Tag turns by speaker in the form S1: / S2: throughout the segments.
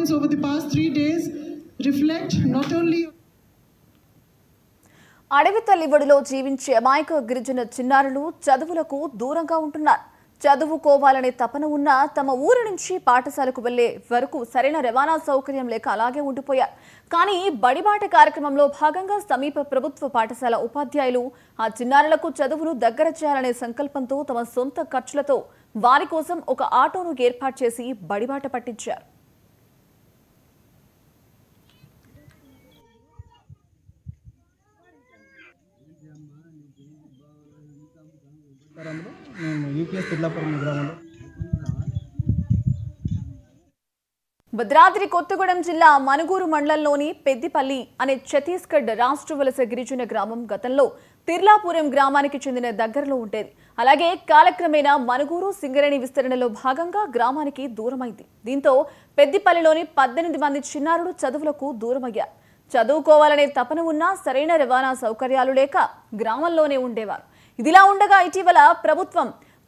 S1: incidents over the past 3 days reflect not only
S2: అడవి తల్లి ఒడిలో జీవించే అమాయక గిరిజన చిన్నారులు చదువులకు దూరంగా ఉంటున్నారు. చదువుకోవాలనే తపన ఉన్న తమ ఊరు నుంచి పాఠశాలకు వెళ్లే వరకు సరైన రవాణా సౌకర్యం లేక అలాగే ఉండిపోయారు. కానీ బడిబాట కార్యక్రమంలో భాగంగా సమీప ప్రభుత్వ పాఠశాల ఉపాధ్యాయులు ఆ చిన్నారులకు చదువును దగ్గర చేయాలనే సంకల్పంతో తమ సొంత ఖర్చులతో వారి కోసం ఒక ఆటోను ఏర్పాటు చేసి బడిబాట పట్టించారు. భద్రాద్రి కొత్తగూడెం జిల్లా మనుగూరు మండలంలోని పెద్దిపల్లి అనే ఛత్తీస్గఢ్ రాష్ట్ర వలస గిరిజన గ్రామం గతంలో తిర్లాపురం గ్రామానికి చెందిన దగ్గరలో ఉండేది. అలాగే కాలక్రమేణా మనుగూరు సింగరేణి విస్తరణలో భాగంగా గ్రామానికి దూరమైంది. దీంతో పెద్దిపల్లిలోని 18 మంది చిన్నారులు చదువులకు దూరమయ్యారు. చదువుకోవాలనే తపన ఉన్నా సరైన రవాణా సౌకర్యాలు లేక గ్రామంలోనే ఉండేవారు. ఇదిలా ఉండగా ఇటీవల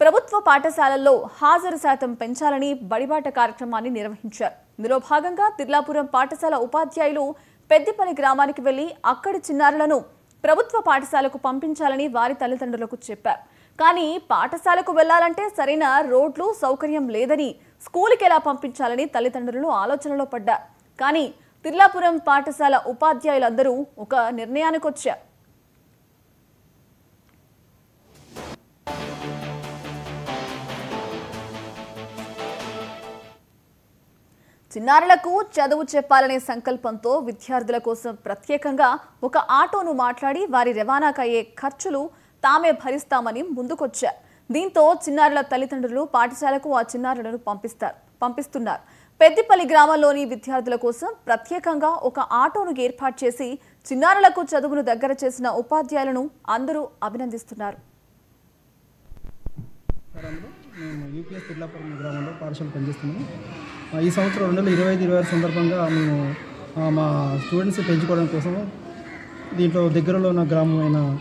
S2: ప్రభుత్వ పాఠశాలల్లో హాజరు శాతం పెంచాలని బడిబాట కార్యక్రమాన్ని నిర్వహించారు. ఇందులో భాగంగా తిర్లాపురం పాఠశాల ఉపాధ్యాయులు పెద్దిపల్లి గ్రామానికి వెళ్లి అక్కడి చిన్నారులను ప్రభుత్వ పాఠశాలకు పంపించాలని వారి తల్లిదండ్రులకు చెప్పారు. కానీ పాఠశాలకు వెళ్లాలంటే సరైన రోడ్లు సౌకర్యం లేదని స్కూలుకి ఎలా పంపించాలని తల్లిదండ్రులు ఆలోచనలో పడ్డారు. కానీ తిర్లాపురం పాఠశాల ఉపాధ్యాయులందరూ ఒక నిర్ణయానికి వచ్చారు. చిన్నారులకు చదువు చెప్పాలనే సంకల్పంతో విద్యార్థుల కోసం ప్రత్యేకంగా ఒక ఆటోను మాట్లాడి వారి రవాణాకు అయ్యే ఖర్చులు తామే భరిస్తామని ముందుకొచ్చారు. దీంతో చిన్నారుల తల్లిదండ్రులు పాఠశాలకు ఆ చిన్నారులను పంపిస్తున్నారు. పెద్దిపల్లి గ్రామంలోని విద్యార్థుల కోసం ప్రత్యేకంగా ఒక ఆటోను ఏర్పాటు చేసి చిన్నారులకు చదువును దగ్గర చేసిన ఉపాధ్యాయులను అందరూ అభినందిస్తున్నారు.
S3: మేము యూపీఎస్ తిర్లాపురం గ్రామంలో పాఠశాల పనిచేస్తున్నాము. ఈ సంవత్సరం 2025-26 సందర్భంగా మేము మా స్టూడెంట్స్ పెంచుకోవడం కోసం దీంట్లో దగ్గరలో ఉన్న గ్రామం వెళ్ళాము.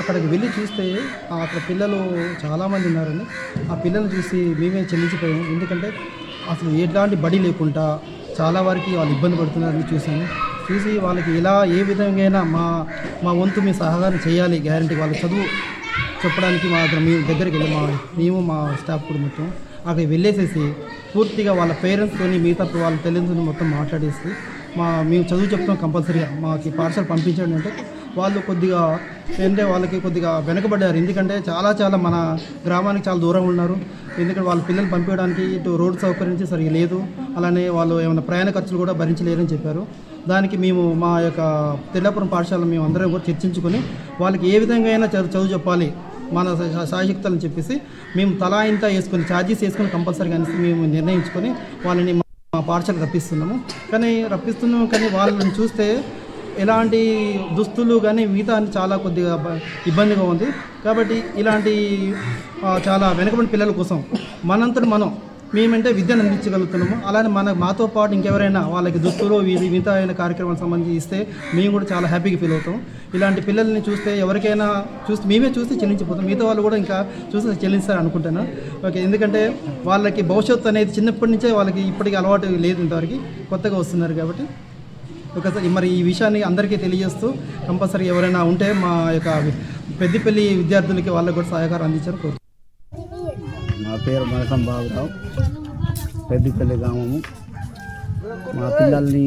S3: అక్కడికి వెళ్ళి చూస్తే అక్కడ పిల్లలు చాలామంది ఉన్నారండి. ఆ పిల్లలు చూసి మేమే చెల్లించిపోయాము. ఎందుకంటే అసలు ఎలాంటి బడి లేకుండా చాలా వరకు వాళ్ళు ఇబ్బంది పడుతున్నారని చూసి వాళ్ళకి ఇలా ఏ విధంగా మా వంతు మీ సహకారం చేయాలి, గ్యారంటీ వాళ్ళ చదువు చెప్పడానికి మేము దగ్గరికి వెళ్ళి మేము మా స్టాఫ్ కూడా మొత్తం అక్కడికి వెళ్ళేసేసి పూర్తిగా వాళ్ళ పేరెంట్స్తో మిగతా వాళ్ళ తల్లిదండ్రులు మొత్తం మాట్లాడేసి మేము చదువు చెప్తాం కంపల్సరీగా మాకు పాఠశాల పంపించండి అంటే వాళ్ళు వాళ్ళకి కొద్దిగా వెనకబడ్డారు. ఎందుకంటే చాలా మన గ్రామానికి చాలా దూరం ఉన్నారు. ఎందుకంటే వాళ్ళ పిల్లలు పంపించడానికి ఇటు రోడ్ సౌకర్యం సరిగా లేదు. అలానే వాళ్ళు ఏమైనా ప్రయాణ ఖర్చులు కూడా భరించలేరని చెప్పారు. దానికి మేము మా యొక్క తిర్లాపురం పాఠశాల మేము అందరం కూడా చర్చించుకొని వాళ్ళకి ఏ విధంగా అయినా చదువు చెప్పాలి మన సాయశక్తులని చెప్పేసి మేము తలా ఇంత వేసుకొని ఛార్జెస్ వేసుకొని కంపల్సరీగా మేము నిర్ణయించుకొని వాళ్ళని మా పాఠశాల రప్పిస్తున్నాము. కానీ వాళ్ళని చూస్తే ఎలాంటి దుస్తులు కానీ మిగతా చాలా కొద్దిగా ఇబ్బందిగా ఉంది. కాబట్టి ఇలాంటి చాలా వెనుకబడిన పిల్లల కోసం మనంతట మేమంటే విద్యను అందించగలుగుతున్నాము. అలానే మాతో పాటు ఇంకెవరైనా వాళ్ళకి దుస్తులు మిగతా అయిన కార్యక్రమాలకు సంబంధించి ఇస్తే మేము కూడా చాలా హ్యాపీగా ఫీల్ అవుతాం. ఇలాంటి పిల్లల్ని చూస్తే ఎవరికైనా మేమే చూస్తే చెల్లించిపోతాం. మిగతా వాళ్ళు కూడా ఇంకా చూస్తే చెల్లిస్తారు అనుకుంటున్నాను. ఓకే, ఎందుకంటే వాళ్ళకి భవిష్యత్తు అనేది చిన్నప్పటి నుంచే వాళ్ళకి ఇప్పటికీ అలవాటు లేదు, ఇంతవరకు కొత్తగా వస్తున్నారు. కాబట్టి ఒకసారి మరి ఈ విషయాన్ని అందరికీ తెలియజేస్తూ కంపల్సరీ ఎవరైనా ఉంటే మా యొక్క పెద్దిపల్లి విద్యార్థులకి వాళ్ళకి కూడా సహకారం అందించారు.
S4: నా పేరు మనసం బాబురావు, పెద్దిపల్లి గ్రామము. మా పిల్లల్ని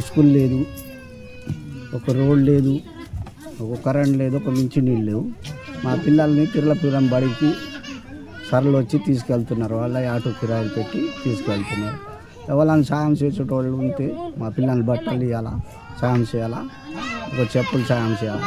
S4: స్కూల్ లేదు, ఒక రోడ్ లేదు, ఒక కరెంట్ లేదు, ఒక మించి నీళ్ళు లేవు. మా పిల్లల్ని తిర్లాపురం బడికి సరళ వచ్చి తీసుకెళ్తున్నారు. వాళ్ళ ఆటో కిరాయిలు పెట్టి తీసుకెళ్తున్నారు. ఎవరైనా సాయం చేసేటోళ్ళు ఉంటే మా పిల్లల్ని బట్టలు ఇవ్వాలా, సాయం చేయాలా, ఒక చెప్పులు సాయం చేయాలి.